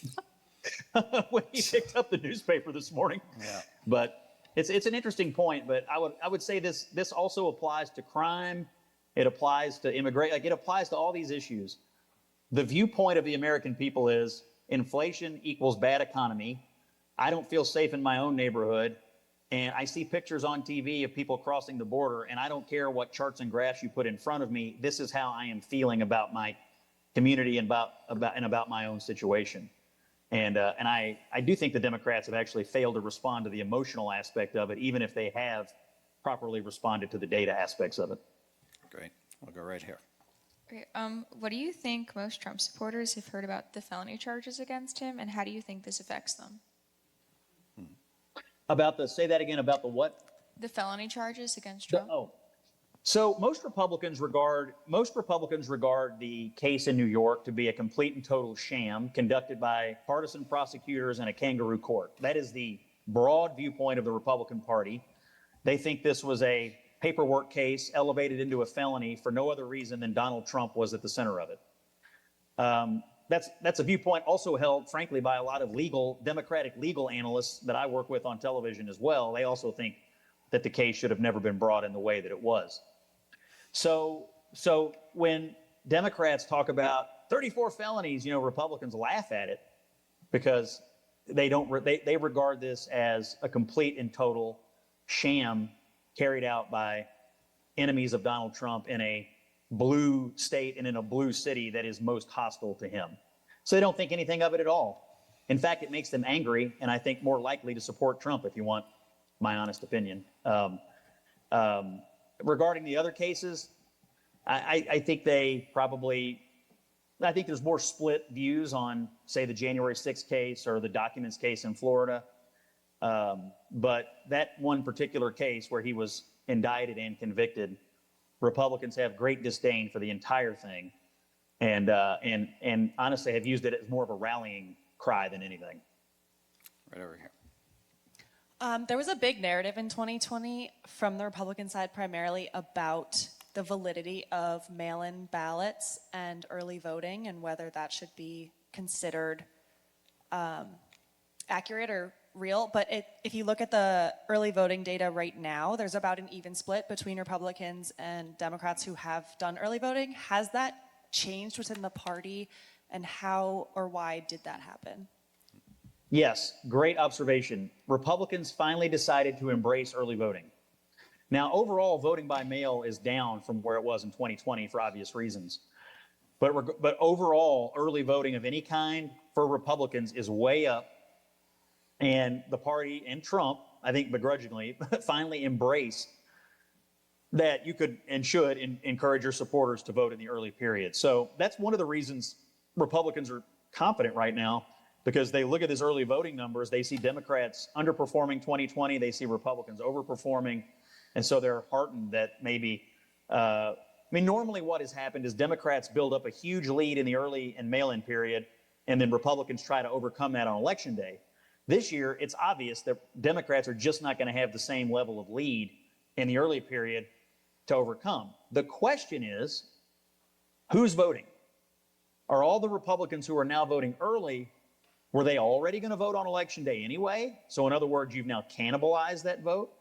when he picked up the newspaper this morning. Yeah. But it's an interesting point. But I would say this also applies to crime. It applies to immigration. It applies to all these issues. The viewpoint of the American people is inflation equals bad economy. I don't feel safe in my own neighborhood. And I see pictures on TV of people crossing the border, and I don't care what charts and graphs you put in front of me. This is how I am feeling about my community and about my own situation. And I do think the Democrats have actually failed to respond to the emotional aspect of it, even if they have properly responded to the data aspects of it. Great. We'll go right here. Great. What do you think most Trump supporters have heard about the felony charges against him, and how do you think this affects them? Say that again, about the what? The felony charges against Trump? So most Republicans regard the case in New York to be a complete and total sham conducted by partisan prosecutors and a kangaroo court. That is the broad viewpoint of the Republican Party. They think this was a paperwork case elevated into a felony for no other reason than Donald Trump was at the center of it. That's a viewpoint also held, frankly, by a lot of Democratic legal analysts that I work with on television as well. They also think that the case should have never been brought in the way that it was. So when Democrats talk about 34 felonies, Republicans laugh at it because they regard this as a complete and total sham carried out by enemies of Donald Trump in a blue state and in a blue city that is most hostile to him. So they don't think anything of it at all. In fact, it makes them angry and I think more likely to support Trump, if you want my honest opinion. Regarding the other cases, I think there's more split views on, say, the January 6th case or the documents case in Florida. But that one particular case where he was indicted and convicted, Republicans have great disdain for the entire thing, and honestly have used it as more of a rallying cry than anything. Right over here. There was a big narrative in 2020 from the Republican side primarily about the validity of mail-in ballots and early voting and whether that should be considered accurate or real. But if you look at the early voting data right now, there's about an even split between Republicans and Democrats who have done early voting. Has that changed within the party, and how or why did that happen? Yes, great observation. Republicans finally decided to embrace early voting. Now, overall, voting by mail is down from where it was in 2020 for obvious reasons. But overall, early voting of any kind for Republicans is way up. And the party and Trump, I think begrudgingly, finally embraced that you could and should encourage your supporters to vote in the early period. So that's one of the reasons Republicans are confident right now, because they look at these early voting numbers, they see Democrats underperforming 2020, they see Republicans overperforming, and so they're heartened that maybe, normally what has happened is Democrats build up a huge lead in the early and mail-in period, and then Republicans try to overcome that on Election Day. This year, it's obvious that Democrats are just not going to have the same level of lead in the early period to overcome. The question is, who's voting? Are all the Republicans who are now voting early, were they already going to vote on Election Day anyway? So in other words, you've now cannibalized that vote?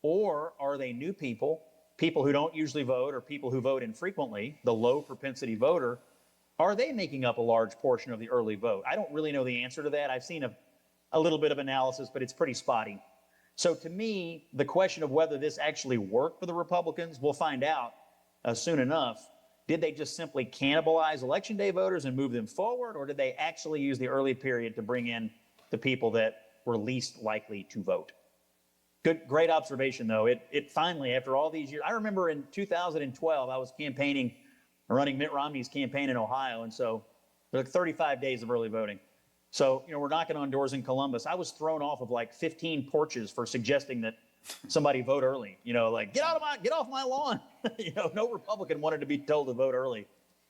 Or are they new people who don't usually vote or people who vote infrequently, the low propensity voter? Are they making up a large portion of the early vote? I don't really know the answer to that. I've seen a little bit of analysis, but it's pretty spotty. So to me, the question of whether this actually worked for the Republicans, we'll find out soon enough. Did they just simply cannibalize Election Day voters and move them forward, or did they actually use the early period to bring in the people that were least likely to vote? Great observation, though. It finally, after all these years, I remember in 2012, I was running Mitt Romney's campaign in Ohio, and so there were 35 days of early voting. So, we're knocking on doors in Columbus. I was thrown off of like 15 porches for suggesting that somebody vote early. Like, get off my lawn. No Republican wanted to be told to vote early.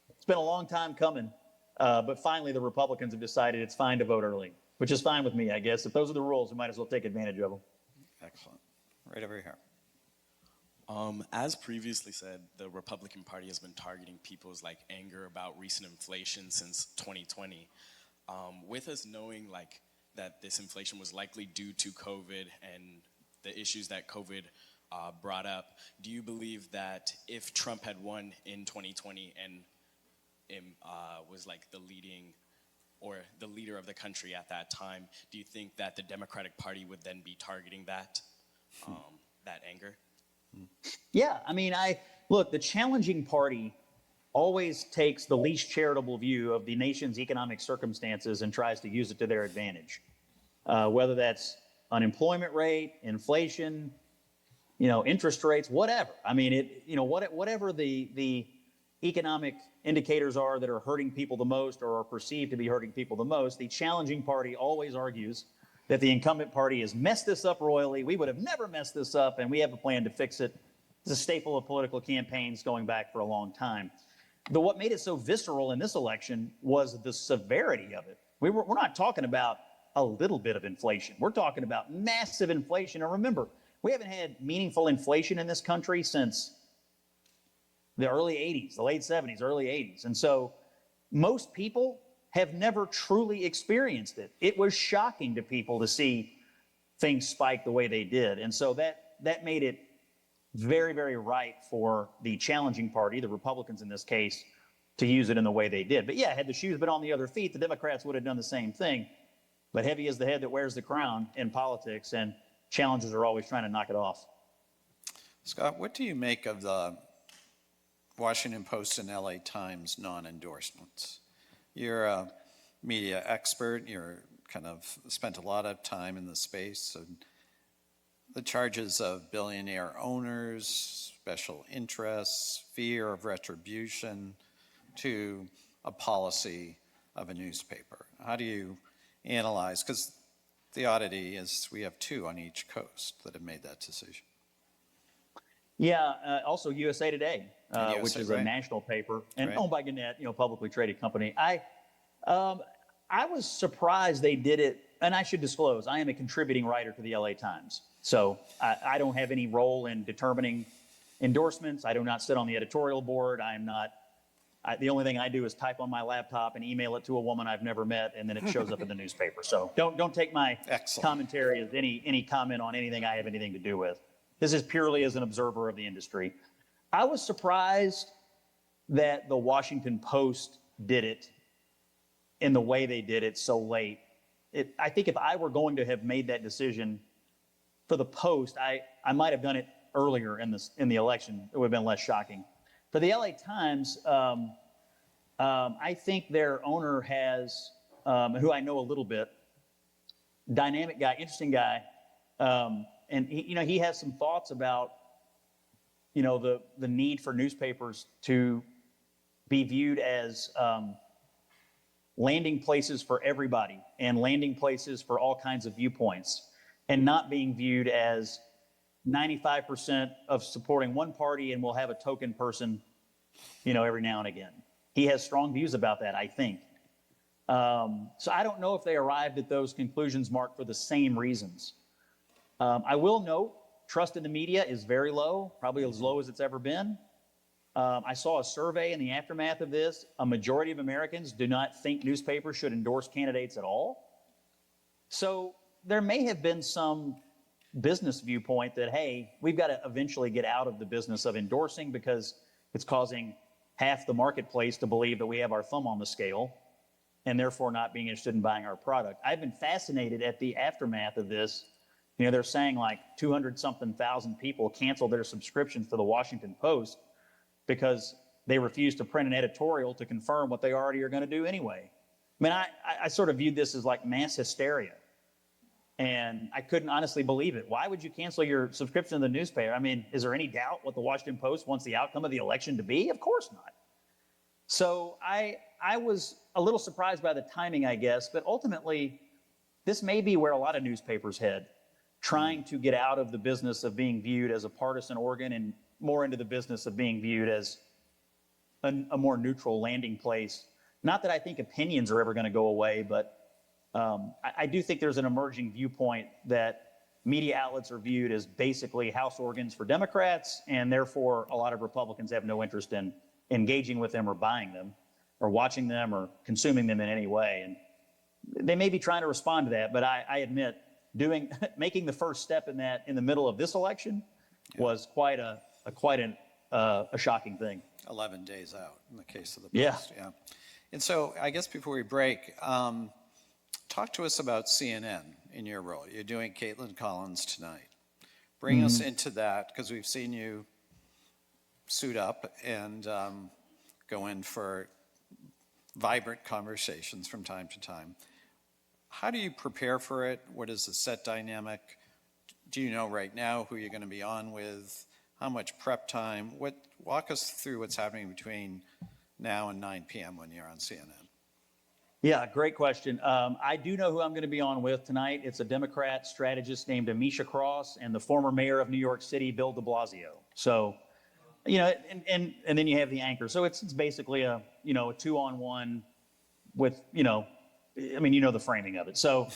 It's been a long time coming. But finally, the Republicans have decided it's fine to vote early, which is fine with me, I guess. If those are the rules, we might as well take advantage of them. Excellent. Right over here. As previously said, the Republican Party has been targeting people's anger about recent inflation since 2020. With us knowing that this inflation was likely due to COVID and the issues that COVID brought up, do you believe that if Trump had won in 2020 and was the leader of the country at that time, do you think that the Democratic Party would then be targeting that anger? Yeah, look, the challenging party always takes the least charitable view of the nation's economic circumstances and tries to use it to their advantage. Whether that's unemployment rate, inflation, interest rates, whatever. I mean, whatever the economic indicators are that are hurting people the most or are perceived to be hurting people the most, the challenging party always argues that the incumbent party has messed this up royally. We would have never messed this up, and we have a plan to fix it. It's a staple of political campaigns going back for a long time. But what made it so visceral in this election was the severity of it. We're not talking about a little bit of inflation. We're talking about massive inflation. And remember, we haven't had meaningful inflation in this country since the early 80s, the late 70s, early 80s. And so most people have never truly experienced it. It was shocking to people to see things spike the way they did. And so that made it very, very right for the challenging party, the Republicans in this case, to use it in the way they did. But yeah, had the shoes been on the other feet, the Democrats would have done the same thing. But heavy is the head that wears the crown in politics, and challengers are always trying to knock it off. Scott, what do you make of the Washington Post and LA Times non-endorsements? You're a media expert. You're kind of spent a lot of time in the space. And the charges of billionaire owners, special interests, fear of retribution, to a policy of a newspaper. How do you analyze? Because the oddity is we have two on each coast that have made that decision. Yeah, also USA Today, USA, which is right. a national paper and Right. owned by Gannett, publicly traded company. I was surprised they did it, and I should disclose, I am a contributing writer to the LA Times. So I don't have any role in determining endorsements. I do not sit on the editorial board. The only thing I do is type on my laptop and email it to a woman I've never met, and then it shows up in the newspaper. So don't take my Excellent. commentary as any comment on anything I have anything to do with. This is purely as an observer of the industry. I was surprised that the Washington Post did it in the way they did it so late. I think if I were going to have made that decision for the Post, I might have done it earlier in the election. It would have been less shocking. For the LA Times, I think their owner has, who I know a little bit, dynamic guy, interesting guy, and he has some thoughts about the need for newspapers to be viewed as landing places for everybody and landing places for all kinds of viewpoints, and not being viewed as 95% of supporting one party and we'll have a token person, every now and again. He has strong views about that, I think. So I don't know if they arrived at those conclusions, Mark, for the same reasons. I will note, trust in the media is very low, probably as low as it's ever been. I saw a survey in the aftermath of this. A majority of Americans do not think newspapers should endorse candidates at all. So there may have been some business viewpoint that, hey, we've got to eventually get out of the business of endorsing because it's causing half the marketplace to believe that we have our thumb on the scale and therefore not being interested in buying our product. I've been fascinated at the aftermath of this. They're saying like 200-something thousand people canceled their subscriptions to the Washington Post because they refused to print an editorial to confirm what they already are going to do anyway. I mean, I sort of viewed this as like mass hysteria. And I couldn't honestly believe it. Why would you cancel your subscription to the newspaper? I mean, is there any doubt what the Washington Post wants the outcome of the election to be? Of course not. So I was a little surprised by the timing, I guess, but ultimately, this may be where a lot of newspapers head, trying to get out of the business of being viewed as a partisan organ and more into the business of being viewed as a more neutral landing place. Not that I think opinions are ever going to go away, but I do think there's an emerging viewpoint that media outlets are viewed as basically house organs for Democrats, and therefore a lot of Republicans have no interest in engaging with them or buying them or watching them or consuming them in any way. And they may be trying to respond to that, but I admit making the first step in that in the middle of this election was quite a shocking thing. 11 days out in the case of the Yeah. Post. Yeah. And so I guess before we break, talk to us about CNN in your role. You're doing Caitlin Collins tonight. Bring us into that, because we've seen you suit up and go in for vibrant conversations from time to time. How do you prepare for it? What is the set dynamic? Do you know right now who you're going to be on with? How much prep time? Walk us through what's happening between now and 9 p.m. when you're on CNN. Yeah, great question. I do know who I'm going to be on with tonight. It's a Democrat strategist named Amisha Cross and the former mayor of New York City, Bill de Blasio. So, and then you have the anchor. So it's basically a 2-on-1 with, the framing of it. So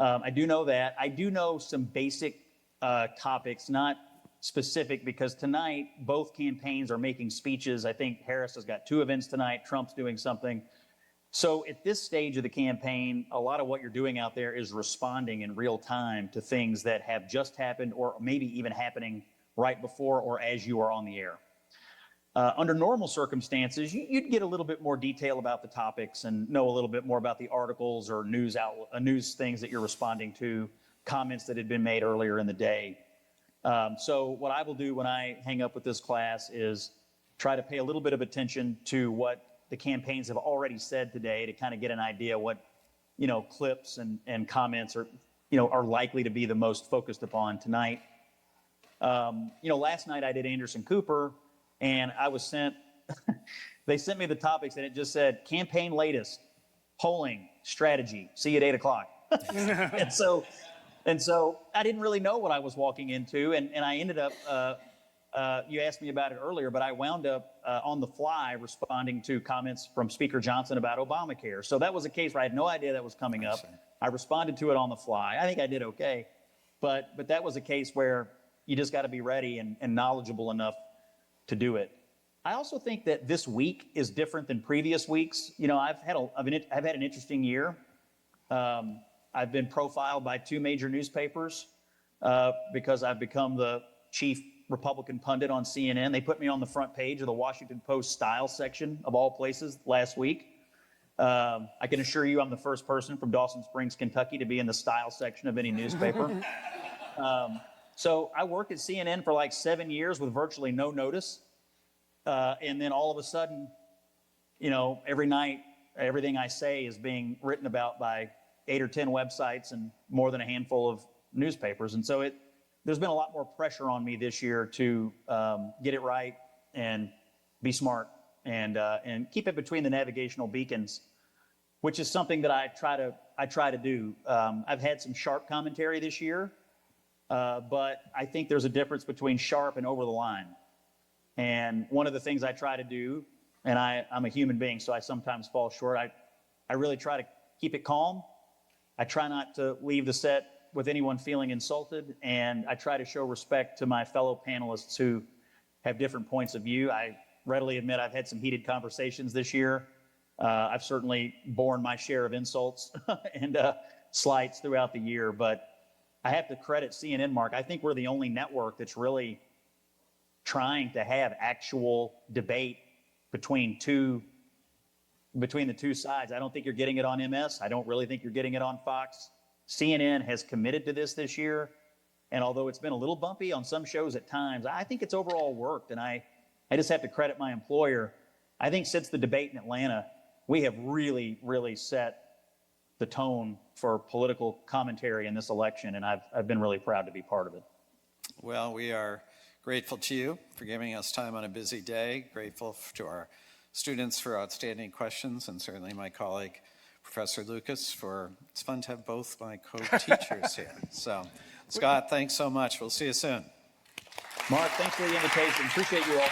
I do know that. I do know some basic topics, not specific, because tonight both campaigns are making speeches. I think Harris has got 2 events tonight. Trump's doing something. So at this stage of the campaign, a lot of what you're doing out there is responding in real time to things that have just happened or maybe even happening right before or as you are on the air. Under normal circumstances, you'd get a little bit more detail about the topics and know a little bit more about the articles or news things that you're responding to, comments that had been made earlier in the day. So what I will do when I hang up with this class is try to pay a little bit of attention to what the campaigns have already said today to kind of get an idea what, clips and comments are likely to be the most focused upon tonight. Last night I did Anderson Cooper, and I was sent, they sent me the topics, and it just said, campaign latest, polling, strategy, see you at 8 o'clock. And so I didn't really know what I was walking into, and I ended up, you asked me about it earlier, but I wound up on the fly responding to comments from Speaker Johnson about Obamacare. So that was a case where I had no idea that was coming up. I responded to it on the fly. I think I did okay, but that was a case where you just got to be ready and knowledgeable enough to do it. I also think that this week is different than previous weeks. I've had an interesting year. I've been profiled by 2 major newspapers because I've become the chief Republican pundit on CNN. They put me on the front page of the Washington Post style section of all places last week. I can assure you I'm the first person from Dawson Springs, Kentucky to be in the style section of any newspaper. So I worked at CNN for like 7 years with virtually no notice. And then all of a sudden, every night, everything I say is being written about by 8 or 10 websites and more than a handful of newspapers. And so there's been a lot more pressure on me this year to get it right and be smart and keep it between the navigational beacons, which is something that I try to do. I've had some sharp commentary this year, but I think there's a difference between sharp and over the line. And one of the things I try to do, and I'm a human being, so I sometimes fall short. I really try to keep it calm. I try not to leave the set with anyone feeling insulted, and I try to show respect to my fellow panelists who have different points of view. I readily admit I've had some heated conversations this year. I've certainly borne my share of insults and slights throughout the year, but I have to credit CNN, Mark. I think we're the only network that's really trying to have actual debate between the two sides. I don't think you're getting it on MS. I don't really think you're getting it on Fox. CNN has committed to this year, and although it's been a little bumpy on some shows at times, I think it's overall worked, and I just have to credit my employer. I think since the debate in Atlanta, we have really, really set the tone for political commentary in this election, and I've been really proud to be part of it. Well, we are grateful to you for giving us time on a busy day, grateful to our students for outstanding questions, and certainly my colleague, Professor Lucas, it's fun to have both my co-teachers here. So, Scott, thanks so much. We'll see you soon. Mark, thanks for the invitation. Appreciate you all.